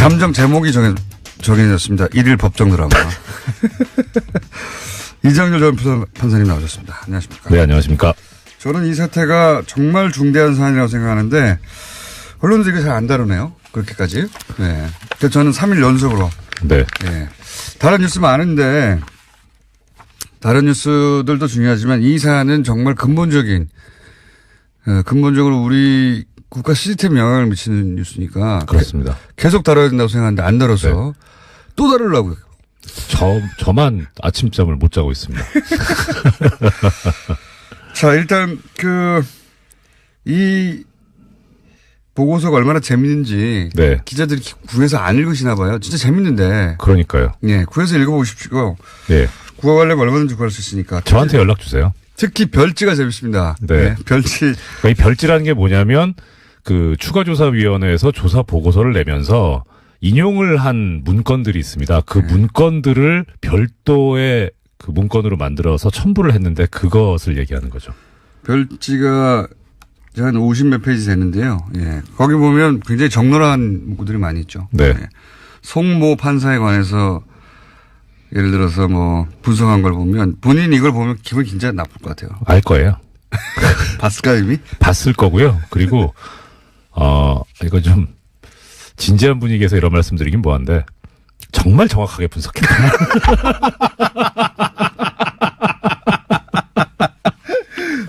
잠정 제목이 정해졌습니다. 1일 법정 드라마. 이정열 전 판사님 나오셨습니다. 안녕하십니까. 네, 안녕하십니까. 저는 이 사태가 정말 중대한 사안이라고 생각하는데 언론들이 잘 안 다루네요. 그렇게까지. 네. 그래서 저는 3일 연속으로. 네. 네. 다른 뉴스 많은데 다른 뉴스들도 중요하지만 이 사안은 정말 근본적으로 우리 국가 시스템에 영향을 미치는 뉴스니까. 그렇습니다. 계속 다뤄야 된다고 생각하는데 안 다뤄서 네. 또 다루려고요. 저만 아침잠을 못 자고 있습니다. 자, 일단 이 보고서가 얼마나 재밌는지 네. 기자들이 구해서 안 읽으시나 봐요. 진짜 재밌는데. 그러니까 네, 구해서 읽어보십시오. 네. 구하 관련 얼마든지 구할 수 있으니까. 저한테 연락 주세요. 특히 별지가 재밌습니다. 네. 네, 별지. 그러니까 이 별지라는 게 뭐냐면 그 추가조사위원회에서 조사 보고서를 내면서 인용을 한 문건들이 있습니다. 그 문건들을 별도의 그 문건으로 만들어서 첨부를 했는데 그것을 얘기하는 거죠. 별지가 한 50몇 페이지 되는데요. 예. 거기 보면 굉장히 적나라한 문구들이 많이 있죠. 네. 예. 송모 판사에 관해서 예를 들어서 뭐 분석한 걸 보면 본인 이걸 보면 기분이 굉장히 나쁠 것 같아요. 알 거예요. 봤을까 이미? 봤을 거고요. 그리고 이거 좀 진지한 분위기에서 이런 말씀드리긴 뭐한데 정말 정확하게 분석했다.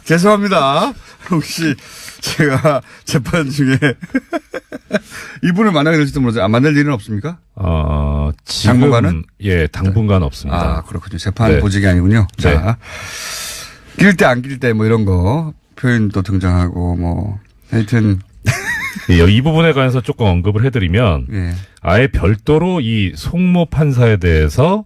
죄송합니다. 혹시 제가 재판 중에 이분을 만나게 될지도 모르죠. 만날 일은 없습니까? 지금 당분간은? 예, 당분간 없습니다. 아, 그렇군요. 재판 네. 보직이 아니군요. 네. 자, 낄 때 안 낄 때 뭐 이런 거 표현도 등장하고 뭐 하여튼 이 부분에 관해서 조금 언급을 해드리면 예. 아예 별도로 이 송모 판사에 대해서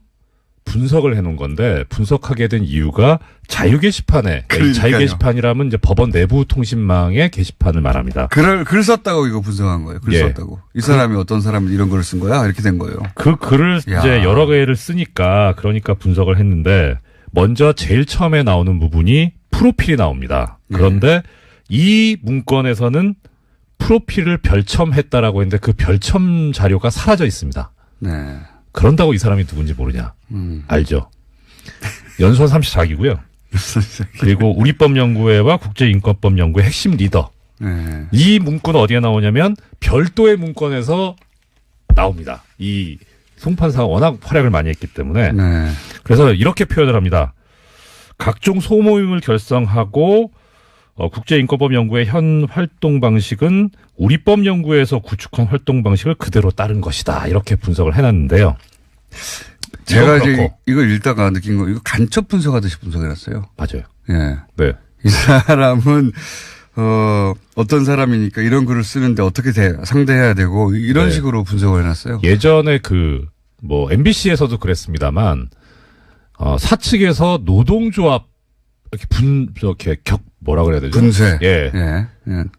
분석을 해놓은 건데 분석하게 된 이유가 자유 게시판에 자유 게시판이라면 이제 법원 내부 통신망의 게시판을 말합니다. 글 썼다고 이거 분석한 거예요. 글 썼다고. 이 사람이 어떤 사람이 이런 글을 쓴 거야? 이렇게 된 거예요. 그 글을 이제 여러 개를 쓰니까 그러니까 분석을 했는데 먼저 제일 처음에 나오는 부분이 프로필이 나옵니다. 그런데 이 문건에서는 프로필을 별첨했다라고 했는데 그 별첨 자료가 사라져 있습니다. 네. 그런다고 이 사람이 누군지 모르냐. 알죠. 연수원 34기고요. 그리고 우리법연구회와 국제인권법연구회 핵심 리더. 네. 이 문구는 어디에 나오냐면 별도의 문건에서 나옵니다. 이 송판사가 워낙 활약을 많이 했기 때문에. 네. 그래서 이렇게 표현을 합니다. 각종 소모임을 결성하고 국제인권법연구의 현 활동 방식은 우리법연구에서 구축한 활동 방식을 그대로 따른 것이다. 이렇게 분석을 해놨는데요. 제가 이제 이걸 읽다가 느낀 거, 이거 간첩 분석하듯이 분석해놨어요. 맞아요. 예. 네. 이 사람은, 어떤 사람이니까 이런 글을 쓰는데 어떻게 상대해야 되고 이런 식으로 분석을 해놨어요. 예전에 MBC에서도 그랬습니다만, 사측에서 노동조합 이렇게 뭐라 그래야 되죠? 분쇄. 예.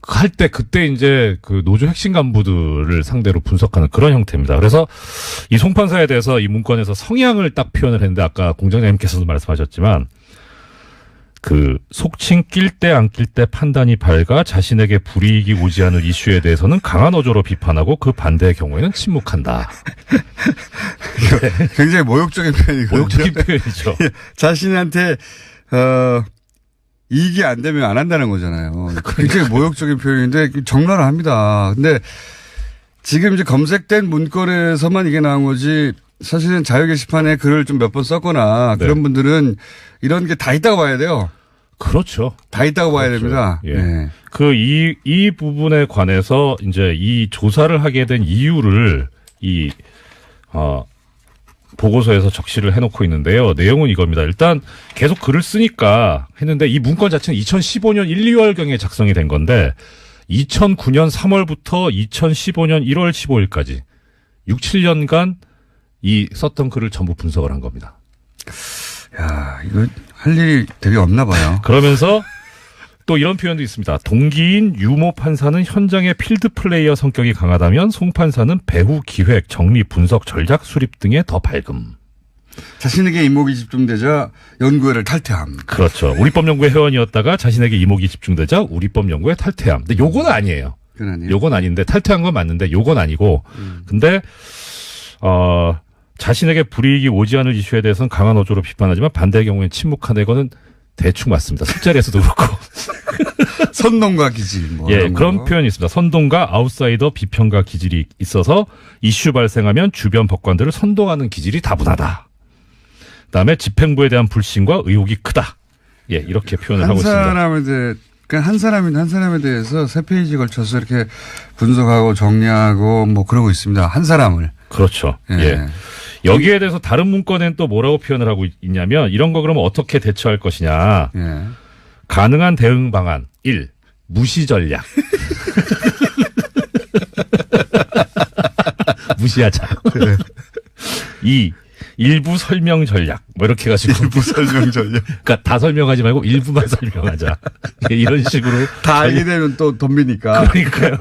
할 때 그때 이제 그 노조 핵심 간부들을 상대로 분석하는 그런 형태입니다. 그래서 이 송 판사에 대해서 이 문건에서 성향을 딱 표현을 했는데 아까 공장장님께서도 말씀하셨지만 그 속칭 낄 때 안 낄 때 판단이 밝아 자신에게 불이익이 오지 않을 이슈에 대해서는 강한 어조로 비판하고 그 반대의 경우에는 침묵한다. 굉장히 모욕적인 표현이거든요. 모욕적인 표현이죠. 자신한테 이익이 안 되면 안 한다는 거잖아요. 굉장히 모욕적인 표현인데 적나라합니다. 근데 지금 이제 검색된 문건에서만 이게 나온 거지 사실은 자유 게시판에 글을 좀 몇 번 썼거나 그런 분들은 이런 게 다 있다고 봐야 돼요. 그렇죠. 다 있다고 봐야 됩니다. 예. 네. 이 부분에 관해서 이제 이 조사를 하게 된 이유를 보고서에서 적시를 해놓고 있는데요. 내용은 이겁니다. 일단 계속 글을 쓰니까 했는데 이 문건 자체는 2015년 1, 2월경에 작성이 된 건데 2009년 3월부터 2015년 1월 15일까지 6, 7년간 이 썼던 글을 전부 분석을 한 겁니다. 야, 이거 할 일이 되게 없나 봐요. 그러면서 또 이런 표현도 있습니다. 동기인 유모 판사는 현장의 필드 플레이어 성격이 강하다면 송 판사는 배후 기획, 정리, 분석, 전략 수립 등에 더 밝음. 자신에게 이목이 집중되자 연구회를 탈퇴함. 그렇죠. 우리법연구회 회원이었다가 자신에게 이목이 집중되자 우리법연구회 탈퇴함. 근데 요거는 아니에요. 그건 아니에요. 요건 아닌데 탈퇴한 건 맞는데 요건 아니고 근데 자신에게 불이익이 오지 않을 이슈에 대해서는 강한 어조로 비판하지만 반대의 경우에는 침묵하는 거는 대충 맞습니다. 술자리에서도 그렇고. 선동과 기질. 뭐 예, 이런 그런 거. 표현이 있습니다. 선동과 아웃사이더 비평가 기질이 있어서 이슈 발생하면 주변 법관들을 선동하는 기질이 다분하다. 그다음에 집행부에 대한 불신과 의혹이 크다. 예, 이렇게 표현을 하고 있습니다. 한 사람에 대해서 3페이지 걸쳐서 이렇게 분석하고 정리하고 뭐 그러고 있습니다. 한 사람을. 그렇죠. 예. 예. 여기에 대해서 다른 문건엔 또 뭐라고 표현을 하고 있냐면 이런 거 그러면 어떻게 대처할 것이냐. 예. 가능한 대응 방안 1. 무시 전략. 무시하자. 2. 일부 설명 전략. 뭐 이렇게 해가지고. 일부 설명 전략. 그러니까 다 설명하지 말고 일부만 설명하자. 이런 식으로. 다 알게 되면 또 덤비니까. 그러니까요.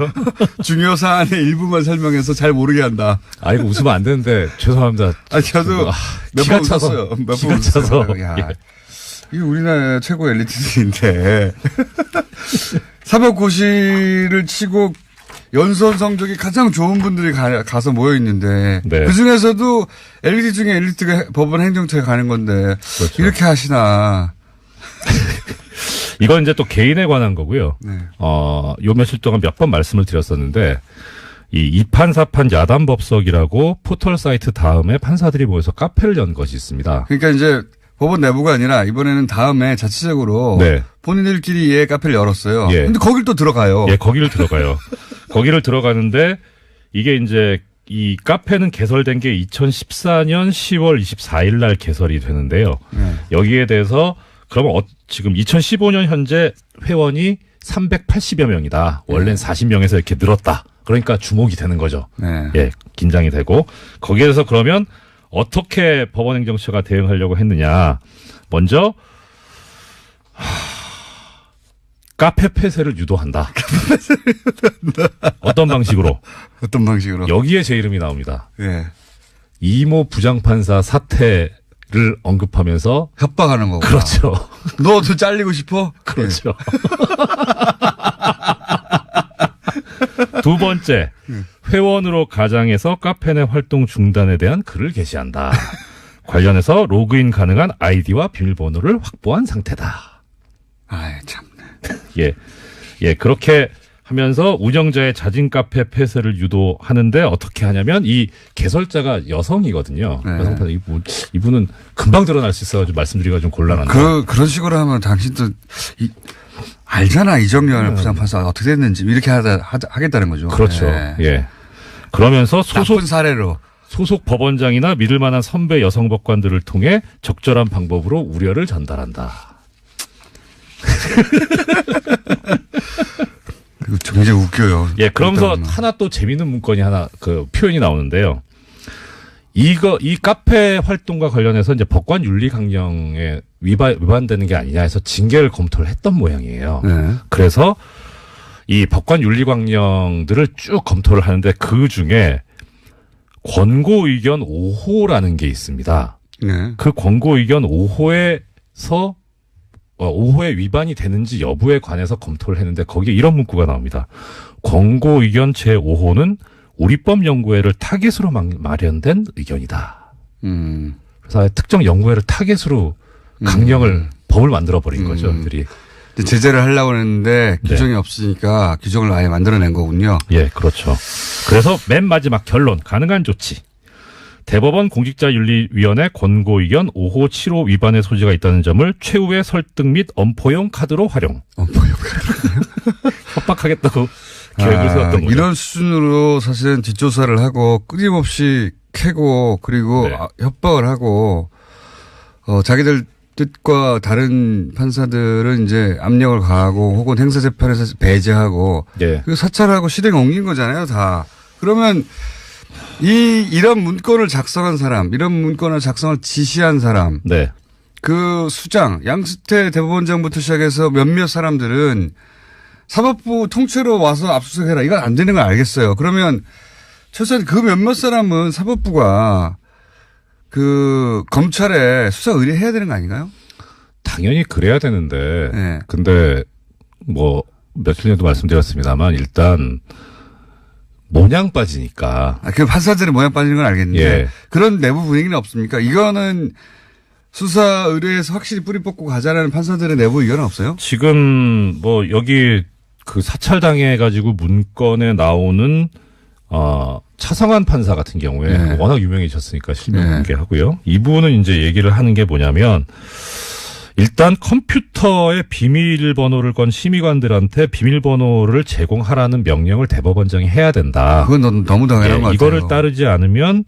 중요 사안의 일부만 설명해서 잘 모르게 한다. 아, 이거 웃으면 안 되는데 죄송합니다. 아, 저도 몇 기가 번 차서. 웃었어요. 몇 번 기가 차서. 웃었어요. 야, 예. 이게 우리나라 최고 엘리트들인데. 사법고시를 치고 연수원 성적이 가장 좋은 분들이 가서 모여 있는데 네. 그 중에서도 엘리트 중에 엘리트가 법원 행정처에 가는 건데 그렇죠. 이렇게 하시나. 이건 이제 또 개인에 관한 거고요. 네. 요 며칠 동안 몇 번 말씀을 드렸었는데 이 2판 4판 야단 법석이라고 포털 사이트 다음에 판사들이 모여서 카페를 연 것이 있습니다. 그러니까 이제 법원 내부가 아니라 이번에는 다음에 자체적으로 네. 본인들끼리의 카페를 열었어요. 예. 근데 거길 또 들어가요. 예, 거기를 들어가요. 거기를 들어가는데 이게 이제 이 카페는 개설된 게 2014년 10월 24일 날 개설이 되는데요. 네. 여기에 대해서 그러면 지금 2015년 현재 회원이 380여 명이다. 원래는 40명에서 이렇게 늘었다. 그러니까 주목이 되는 거죠. 네. 예, 긴장이 되고 거기에 대해서 그러면 어떻게 법원행정처가 대응하려고 했느냐. 먼저 카페 폐쇄를 유도한다. 어떤 방식으로? 어떤 방식으로? 여기에 제 이름이 나옵니다. 예. 이모 부장판사 사태를 언급하면서 협박하는 거고. 그렇죠. 너도 잘리고 싶어? 그렇죠. 두 번째, 회원으로 가장해서 카페 내 활동 중단에 대한 글을 게시한다. 관련해서 로그인 가능한 아이디와 비밀번호를 확보한 상태다. 아이, 참. 예. 예, 그렇게 하면서 운영자의 자진 카페 폐쇄를 유도하는데 어떻게 하냐면 이 개설자가 여성이거든요. 네. 여성 판사 이분은 금방 드러날 수 있어가지고 말씀드리기가 좀 곤란한데. 그런 식으로 하면 당신도 알잖아. 이정열 부장판사 어떻게 됐는지 이렇게 하겠다는 거죠. 그렇죠. 네. 예. 그러면서 나쁜 사례로. 소속 법원장이나 믿을 만한 선배 여성 법관들을 통해 적절한 방법으로 우려를 전달한다. 굉장히 웃겨요. 예, 그러면서 일단은. 하나 또 재미있는 문건이 하나 그 표현이 나오는데요. 이 카페 활동과 관련해서 이제 법관 윤리 강령에 위반되는 게 아니냐 해서 징계를 검토를 했던 모양이에요. 네. 그래서 이 법관 윤리 강령들을 쭉 검토를 하는데 그 중에 권고 의견 5호라는 게 있습니다. 네. 그 권고 의견 5호에서 5호에 위반이 되는지 여부에 관해서 검토를 했는데 거기에 이런 문구가 나옵니다. 권고 의견 제5호는 우리법 연구회를 타깃으로 마련된 의견이다. 그래서 특정 연구회를 타깃으로 강령을 법을 만들어 버린 거죠. 이들이. 제재를 하려고 했는데 규정이 없으니까 규정을 아예 만들어낸 거군요. 예, 그렇죠. 그래서 맨 마지막 결론 가능한 조치. 대법원 공직자윤리위원회 권고 의견 5호, 7호 위반의 소지가 있다는 점을 최후의 설득 및 엄포용 카드로 활용. 엄포용 카드. 협박하겠다고 계획을 세웠던 거죠. 이런 수준으로 사실은 뒷조사를 하고 끊임없이 캐고 그리고 네. 협박을 하고 자기들 뜻과 다른 판사들은 이제 압력을 가하고 혹은 행사재판에서 배제하고 예. 그 사찰하고 실행 옮긴 거잖아요, 다. 그러면 이런 문건을 작성한 사람, 이런 문건을 작성을 지시한 사람, 네. 그 수장, 양승태 대법원장부터 시작해서 몇몇 사람들은 사법부 통째로 와서 압수수색해라. 이건 안 되는 걸 알겠어요. 그러면 최소한 그 몇몇 사람은 사법부가 그 검찰에 수사 의뢰해야 되는 거 아닌가요? 당연히 그래야 되는데 네. 근데 뭐 며칠 전에도 말씀드렸습니다만 일단 모냥 빠지니까. 그 판사들의 모양 빠지는 건 알겠는데 예. 그런 내부 분위기는 없습니까? 이거는 수사 의뢰에서 확실히 뿌리 뽑고 가자라는 판사들의 내부 의견은 없어요? 지금 뭐 여기 그 사찰당해가지고 문건에 나오는 차성환 판사 같은 경우에 네. 워낙 유명해졌으니까 실명 공개하고요. 이분은 이제 얘기를 하는 게 뭐냐면 일단 컴퓨터의 비밀번호를 건 심의관들한테 비밀번호를 제공하라는 명령을 대법원장이 해야 된다. 그건 너무 당연한 것 같아요. 이거를 따르지 않으면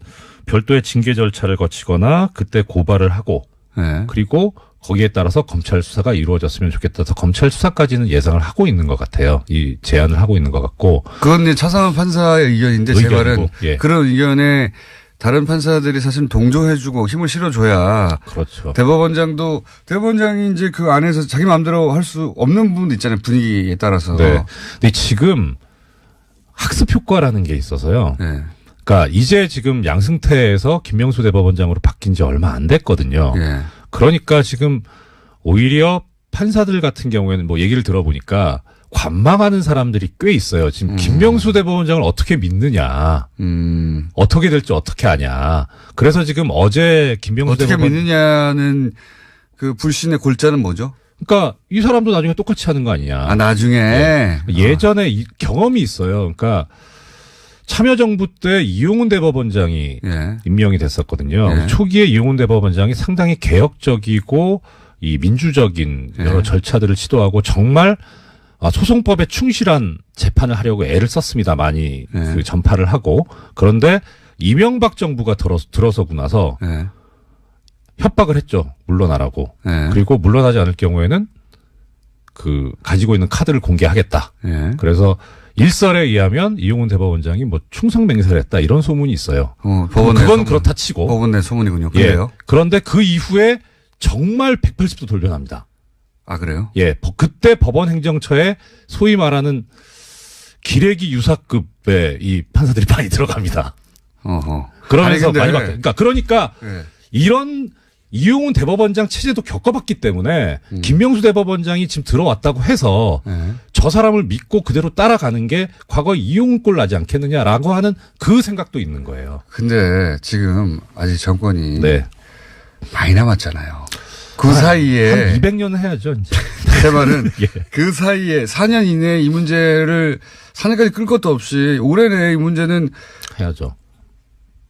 별도의 징계 절차를 거치거나 그때 고발을 하고 네. 그리고 거기에 따라서 검찰 수사가 이루어졌으면 좋겠다. 그래서 검찰 수사까지는 예상을 하고 있는 것 같아요. 이 제안을 하고 있는 것 같고. 그건 이제 차상환 판사의 의견인데 제 말은 예. 그런 의견에 다른 판사들이 사실 동조해주고 힘을 실어줘야. 그렇죠. 대법원장이 이제 그 안에서 자기 마음대로 할 수 없는 부분도 있잖아요. 분위기에 따라서. 네. 근데 지금 학습 효과라는 게 있어서요. 네. 그러니까 이제 지금 양승태에서 김명수 대법원장으로 바뀐 지 얼마 안 됐거든요. 네. 그러니까 지금 오히려 판사들 같은 경우에는 뭐 얘기를 들어보니까 관망하는 사람들이 꽤 있어요. 지금 김명수 대법원장을 어떻게 믿느냐. 어떻게 될지 어떻게 아냐. 그래서 지금 어제 김명수 어떻게 대법원 믿느냐는 그 불신의 골자는 뭐죠? 그러니까 이 사람도 나중에 똑같이 하는 거 아니냐. 아, 나중에. 네. 예전에 경험이 있어요. 그러니까 참여정부 때 이용훈 대법원장이 임명이 됐었거든요. 초기에 이용훈 대법원장이 상당히 개혁적이고 이 민주적인 여러 절차들을 시도하고 정말 소송법에 충실한 재판을 하려고 애를 썼습니다. 많이 그 전파를 하고. 그런데 이명박 정부가 들어서고 나서 협박을 했죠. 물러나라고. 그리고 물러나지 않을 경우에는 그 가지고 있는 카드를 공개하겠다. 그래서 일설에 의하면 이용훈 대법원장이 뭐 충성맹세를 했다 이런 소문이 있어요. 그건 그렇다 치고. 법원 내 소문이군요. 그래요? 그런데 그 이후에 정말 180도 돌변합니다. 아, 그래요? 예. 그때 법원 행정처에 소위 말하는 기레기 유사급의 이 판사들이 많이 들어갑니다. 그러면서 많이 그러니까 이런 이용훈 대법원장 체제도 겪어봤기 때문에 김명수 대법원장이 지금 들어왔다고 해서 저 사람을 믿고 그대로 따라가는 게 과거 이용훈 꼴 나지 않겠느냐라고 하는 그 생각도 있는 거예요. 근데 지금 아직 정권이 많이 남았잖아요. 그 사이에 한 200년은 해야죠. 이제. 제 말은 그 사이에 4년 이내에 이 문제를 4년까지 끌 것도 없이 올해 내에 이 문제는 해야죠.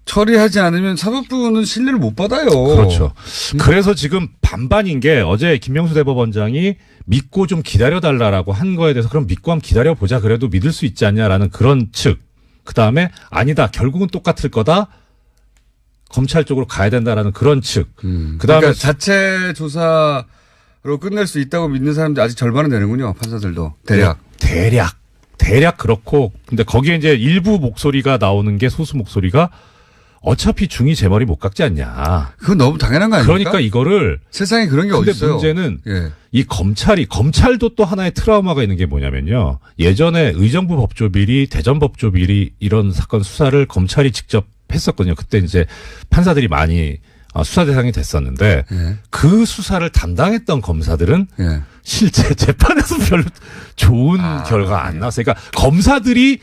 처리하지 않으면 사법부는 신뢰를 못 받아요. 그렇죠. 그래서 지금 반반인 게 어제 김명수 대법원장이 믿고 좀 기다려달라고 한 거에 대해서 그럼 믿고 한번 기다려보자. 그래도 믿을 수 있지 않냐라는 그런 측. 그다음에 아니다. 결국은 똑같을 거다. 검찰 쪽으로 가야 된다라는 그런 측. 그다음에 그러니까 자체 조사로 끝낼 수 있다고 믿는 사람들이 아직 절반은 되는군요. 판사들도. 대략 그렇고. 근데 거기에 이제 일부 목소리가 나오는 게 소수 목소리가 어차피 중이 제 머리 못 깎지 않냐. 그건 너무 당연한 거 아닙니까? 그러니까 이거를 세상에 그런 게 어디 있어요. 근데 문제는 이 검찰도 또 하나의 트라우마가 있는 게 뭐냐면요. 예전에 의정부 법조비리, 대전 법조비리 이런 사건 수사를 검찰이 직접 했었거든요. 그때 이제 판사들이 많이 수사 대상이 됐었는데 그 수사를 담당했던 검사들은 실제 재판에서 별로 좋은 결과가 안 나왔어요. 그러니까 검사들이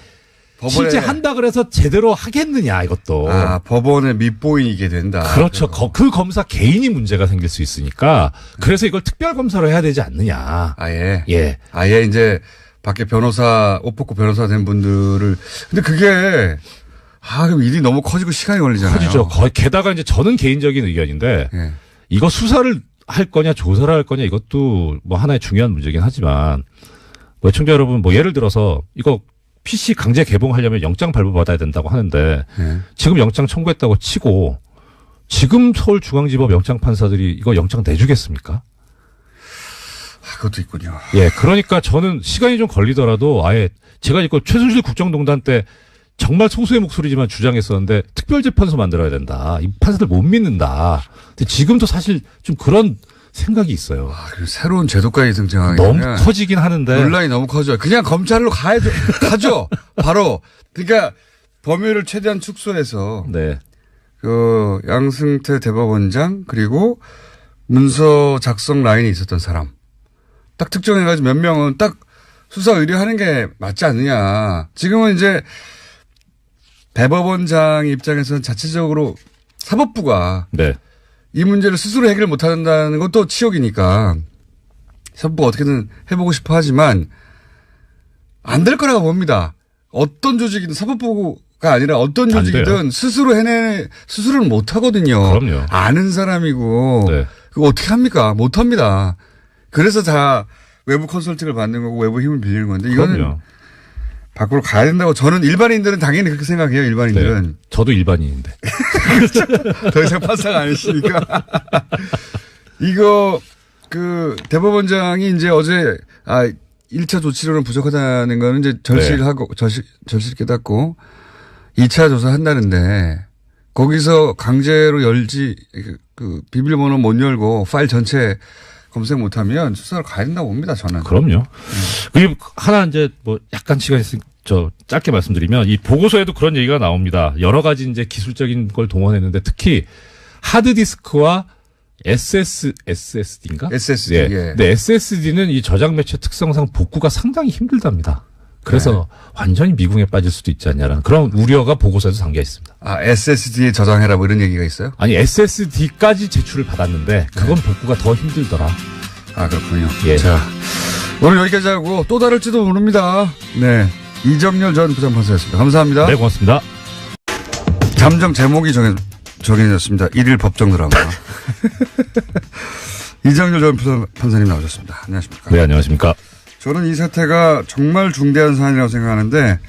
실제 한다 그래서 제대로 하겠느냐 이것도. 법원에 밑보이게 된다. 그렇죠. 그 검사 개인이 문제가 생길 수 있으니까 그래서 이걸 특별검사로 해야 되지 않느냐. 아예 이제 밖에 변호사 옷 벗고 변호사 된 분들을 근데 그게 그럼 일이 너무 커지고 시간이 걸리잖아요. 커지죠. 게다가 이제 저는 개인적인 의견인데 이거 수사를 할 거냐 조사를 할 거냐 이것도 뭐 하나의 중요한 문제긴 하지만 뭐 시청자 여러분 뭐 예를 들어서 이거 PC 강제 개봉하려면 영장 발부받아야 된다고 하는데 지금 영장 청구했다고 치고 지금 서울중앙지법 영장 판사들이 이거 영장 내주겠습니까? 그것도 있군요. 그러니까 저는 시간이 좀 걸리더라도 아예 제가 이거 최순실 국정농단 때 정말 소수의 목소리지만 주장했었는데 특별재판소 만들어야 된다. 이 판사들 못 믿는다. 근데 지금도 사실 좀 그런 생각이 있어요. 새로운 제도까지 등장하게 너무 커지긴 하는데 논란이 너무 커져요. 그냥 검찰로 가죠. 바로 그러니까 범위를 최대한 축소해서 그 양승태 대법원장 그리고 문서 작성 라인에 있었던 사람 딱 특정해가지고 몇 명은 딱 수사 의뢰하는 게 맞지 않느냐. 지금은 이제 대법원장 입장에서는 자체적으로 사법부가 네. 이 문제를 스스로 해결 못 한다는 것도 치욕이니까 사법부가 어떻게든 해보고 싶어 하지만 안 될 거라고 봅니다. 어떤 조직이든 사법부가 아니라 어떤 안 조직이든 스스로는 못 하거든요. 그럼요. 아는 사람이고 네. 그거 어떻게 합니까? 못 합니다. 그래서 다 외부 컨설팅을 받는 거고 외부 힘을 빌리는 건데 이거는 그럼요. 밖으로 가야 된다고 저는 일반인들은 당연히 그렇게 생각해요. 일반인들은. 네. 저도 일반인인데. 더 이상 판사가 아니시니까. 이거, 대법원장이 이제 어제, 1차 조치로는 부족하다는 거는 이제 절실 깨닫고 2차 조사한다는데 거기서 강제로 비밀번호 못 열고 파일 전체 검색 못하면 수사를 가야 된다고 봅니다, 저는. 그럼요. 그리고 하나 이제 뭐 약간 시간 있으니까 짧게 말씀드리면 이 보고서에도 그런 얘기가 나옵니다. 여러 가지 이제 기술적인 걸 동원했는데 특히 하드디스크와 SSD인가? SSD. 예. 예. 근데 SSD는 이 저장 매체 특성상 복구가 상당히 힘들답니다. 그래서 완전히 미궁에 빠질 수도 있지 않냐라는 그런 우려가 보고서에도 담겨 있습니다. SSD에 저장해라 뭐 이런 얘기가 있어요? 아니 SSD까지 제출을 받았는데 그건 복구가 더 힘들더라. 그렇군요. 예. 자, 오늘 여기까지 하고 또 다를지도 모릅니다. 네. 이정열 전 부장판사였습니다. 감사합니다. 네, 고맙습니다. 잠정 제목이 정해졌습니다. 1일 법정 드라마. 이정열 전 판사님 나오셨습니다. 안녕하십니까. 네, 안녕하십니까. 저는 이 사태가 정말 중대한 사안이라고 생각하는데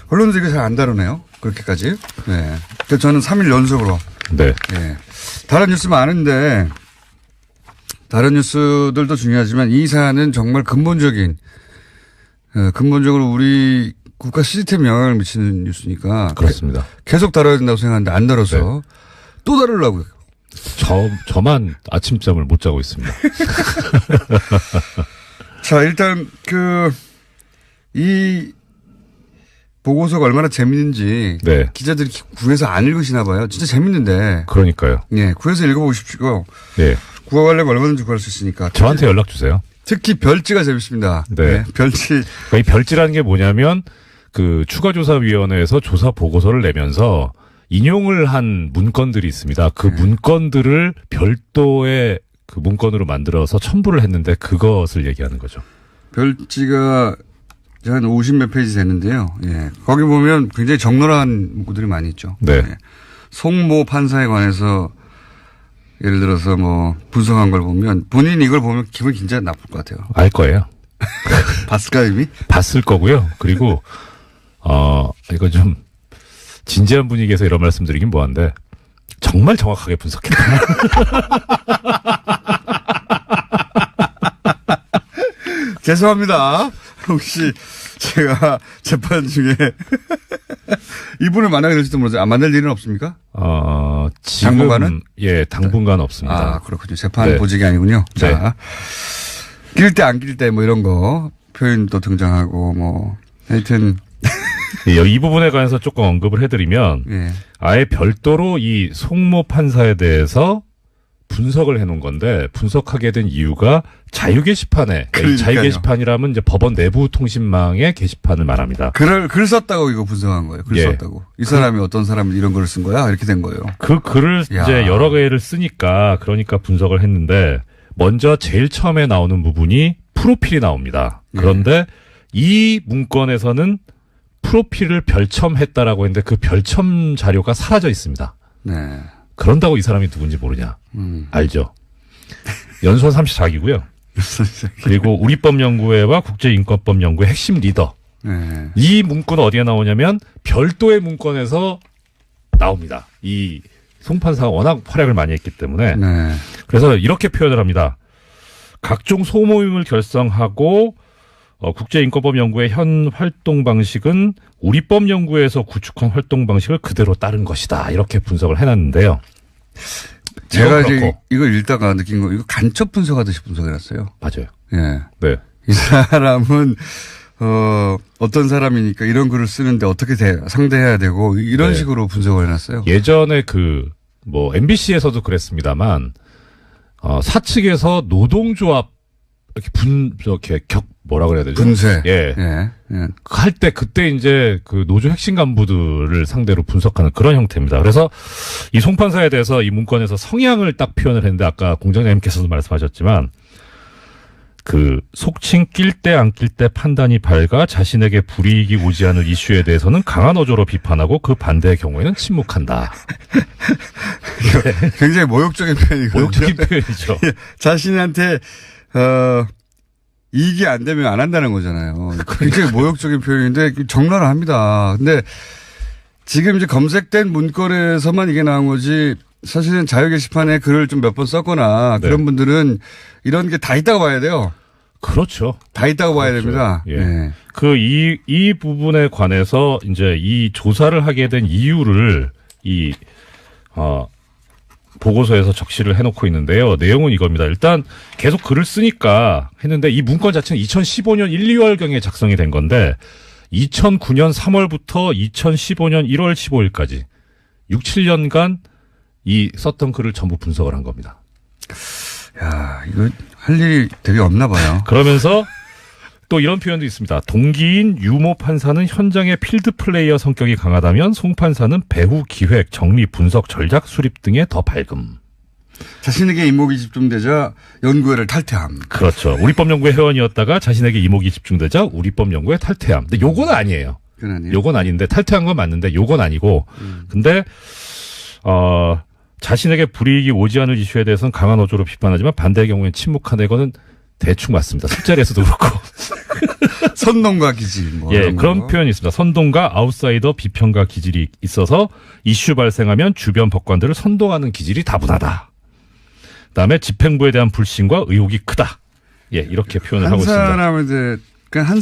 언론들이 잘 안 다루네요. 그렇게까지. 네. 그래서 저는 3일 연속으로. 네. 네. 다른 뉴스 많은데 다른 뉴스들도 중요하지만 이 사안은 정말 근본적으로 우리 국가 시스템에 영향을 미치는 뉴스니까. 그렇습니다. 계속 다뤄야 된다고 생각하는데 안 다뤄서 네. 또 다루려고요. 저만 아침잠을 못 자고 있습니다. 자, 일단 이 보고서가 얼마나 재밌는지 네. 기자들이 구해서 안 읽으시나 봐요. 진짜 재밌는데. 그러니까요. 예, 구해서 읽어보십시오. 네. 구하려면 얼마든지 구할 수 있으니까. 저한테 연락 주세요. 특히 별지가 재밌습니다. 네. 별지. 그러니까 이 별지라는 게 뭐냐면 추가조사위원회에서 조사 보고서를 내면서 인용을 한 문건들이 있습니다. 그 문건들을 별도의 그 문건으로 만들어서 첨부를 했는데 그것을 얘기하는 거죠. 별지가 한 50몇 페이지 되는데요. 예. 거기 보면 굉장히 적나라한 문구들이 많이 있죠. 네. 예. 송모 판사에 관해서 예를 들어서 뭐 분석한 걸 보면 본인이 이걸 보면 기분이 굉장히 나쁠 것 같아요. 알 거예요. 봤을까 이미? 봤을 거고요. 그리고 이거 좀 진지한 분위기에서 이런 말씀드리긴 뭐한데 정말 정확하게 분석했다. 죄송합니다. 혹시 제가 재판 중에 이분을 만나게 될지도 모르죠. 만날 일은 없습니까? 지금 당분간은? 예, 당분간 없습니다. 그렇군요. 재판 네. 보직이 아니군요. 네. 자, 낄 때 안 낄 때 뭐 이런 거 표현도 등장하고 뭐 하여튼 예, 이 부분에 관해서 조금 언급을 해드리면 예. 아예 별도로 이 송모 판사에 대해서 분석을 해놓은 건데 분석하게 된 이유가 자유 게시판에 자유 게시판이라면 이제 법원 내부 통신망의 게시판을 말합니다. 글 썼다고 이거 분석한 거예요. 글 예. 썼다고. 이 사람이 어떤 사람이 이런 글을 쓴 거야? 이렇게 된 거예요. 그 글을 야. 이제 여러 개를 쓰니까 그러니까 분석을 했는데 먼저 제일 처음에 나오는 부분이 프로필이 나옵니다. 그런데 이 문건에서는 프로필을 별첨했다라고 했는데 그 별첨 자료가 사라져 있습니다. 네. 그런다고 이 사람이 누군지 모르냐? 알죠. 연수원 34기고요. 그리고 우리법연구회와 국제인권법연구회 핵심 리더. 네. 이 문구는 어디에 나오냐면 별도의 문건에서 나옵니다. 이 송 판사가 워낙 활약을 많이 했기 때문에. 네. 그래서 이렇게 표현을 합니다. 각종 소모임을 결성하고 국제인권법연구회 현 활동 방식은 우리법연구회에서 구축한 활동 방식을 그대로 따른 것이다. 이렇게 분석을 해놨는데요. 제가 이제 이걸 읽다가 느낀 거, 이거 간첩 분석하듯이 분석해놨어요. 맞아요. 예. 네. 이 사람은, 어떤 사람이니까 이런 글을 쓰는데 어떻게 상대해야 되고 이런 네. 식으로 분석을 해놨어요. 예전에 MBC에서도 그랬습니다만, 사측에서 노동조합, 이렇게 뭐라 그래야 되죠? 분쇄. 예. 예. 예. 할 때 그때 이제 그 노조 핵심 간부들을 상대로 분석하는 그런 형태입니다. 그래서 이 송 판사에 대해서 이 문건에서 성향을 딱 표현을 했는데 아까 공장장님께서도 말씀하셨지만 그 속칭 낄 때 안 낄 때 판단이 밝아 자신에게 불이익이 오지 않을 이슈에 대해서는 강한 어조로 비판하고 그 반대의 경우에는 침묵한다. 굉장히 모욕적인 표현이거든요. 모욕적인 표현이죠. 자신한테 이익이 안 되면 안 한다는 거잖아요. 굉장히 모욕적인 표현인데 적나라합니다. 근데 지금 이제 검색된 문건에서만 이게 나온 거지 사실은 자유 게시판에 글을 좀 몇 번 썼거나 네. 그런 분들은 이런 게 다 있다고 봐야 돼요. 그렇죠. 다 있다고 봐야 그렇죠. 됩니다. 예. 네. 이 부분에 관해서 이제 이 조사를 하게 된 이유를 보고서에서 적시를 해놓고 있는데요. 내용은 이겁니다. 일단 계속 글을 쓰니까 했는데 이 문건 자체는 2015년 1, 2월경에 작성이 된 건데 2009년 3월부터 2015년 1월 15일까지 6, 7년간 이 썼던 글을 전부 분석을 한 겁니다. 야, 이거 할 일이 되게 없나 봐요. 그러면서 또 이런 표현도 있습니다. 동기인 유모 판사는 현장의 필드 플레이어 성격이 강하다면 송 판사는 배후 기획, 정리, 분석, 전략 수립 등에 더 밝음. 자신에게 이목이 집중되자 연구회를 탈퇴함. 그렇죠. 우리법연구회 회원이었다가 자신에게 이목이 집중되자 우리법연구회 탈퇴함. 근데 요건 아니에요. 그건 아니에요. 요건 아닌데 탈퇴한 건 맞는데 요건 아니고. 근데 자신에게 불이익이 오지 않을 이슈에 대해서는 강한 어조로 비판하지만 반대의 경우에는 침묵한다. 이거는 대충 맞습니다. 술자리에서도 그렇고. 선동과 기질. 뭐 예, 이런 그런 거. 표현이 있습니다. 선동과 아웃사이더 비평가 기질이 있어서 이슈 발생하면 주변 법관들을 선동하는 기질이 다분하다. 그다음에 집행부에 대한 불신과 의혹이 크다. 예, 이렇게 표현을 하고 있습니다. 한 사람한테 그냥 한 사람